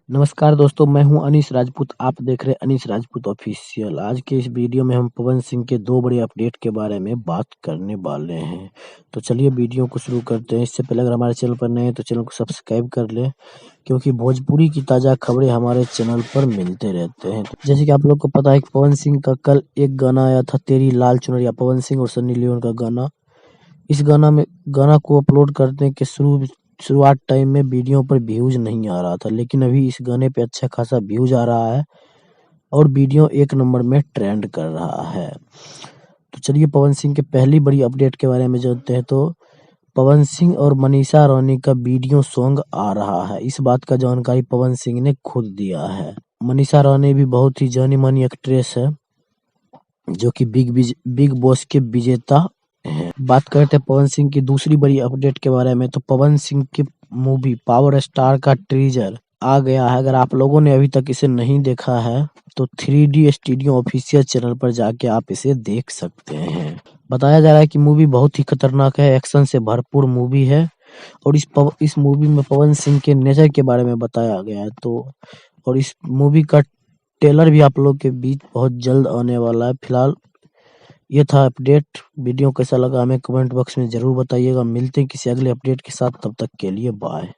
नमस्कार दोस्तों, मैं हूं अनीश राजपूत। आप देख रहे हैं अनीश राजपूत ऑफिशियल। आज के इस वीडियो में हम पवन सिंह के 2 बड़े अपडेट के बारे में बात करने वाले हैं। तो चलिए वीडियो को शुरू करते हैं। इससे पहले अगर हमारे चैनल पर नए हैं तो चैनल को सब्सक्राइब कर लें, क्योंकि भोजपुरी की ताज़ा खबरें हमारे चैनल पर मिलते रहते हैं। जैसे कि आप लोग को पता है कि पवन सिंह का कल एक गाना आया था, तेरी लाल चुनरिया, पवन सिंह और सन्नी लियोन का गाना। इस गाना को अपलोड करने के शुरुआत टाइम में वीडियो पर व्यूज नहीं आ रहा था, लेकिन अभी इस गाने पे अच्छा खासा व्यूज आ रहा है और वीडियो 1 नंबर में ट्रेंड कर रहा है। तो चलिए पवन सिंह के पहली बड़ी अपडेट के बारे में जानते हैं। तो पवन सिंह और मनीषा रौनी का वीडियो सॉन्ग आ रहा है। इस बात का जानकारी पवन सिंह ने खुद दिया है। मनीषा रौनी भी बहुत ही जानी मानी एक्ट्रेस है, जो कि बिग बॉस के विजेता हैं। बात करते हैं पवन सिंह की दूसरी बड़ी अपडेट के बारे में। तो पवन सिंह की मूवी पावर स्टार का टीजर आ गया है। अगर आप लोगों ने अभी तक इसे नहीं देखा है तो 3D स्टूडियो ऑफिशियल चैनल पर जाके आप इसे देख सकते हैं। बताया जा रहा है कि मूवी बहुत ही खतरनाक है, एक्शन से भरपूर मूवी है और इस मूवी में पवन सिंह के नेचर के बारे में बताया गया है। तो और इस मूवी का ट्रेलर भी आप लोग के बीच बहुत जल्द आने वाला है। फिलहाल ये था अपडेट। वीडियो कैसा लगा हमें कमेंट बॉक्स में जरूर बताइएगा। मिलते हैं किसी अगले अपडेट के साथ, तब तक के लिए बाय।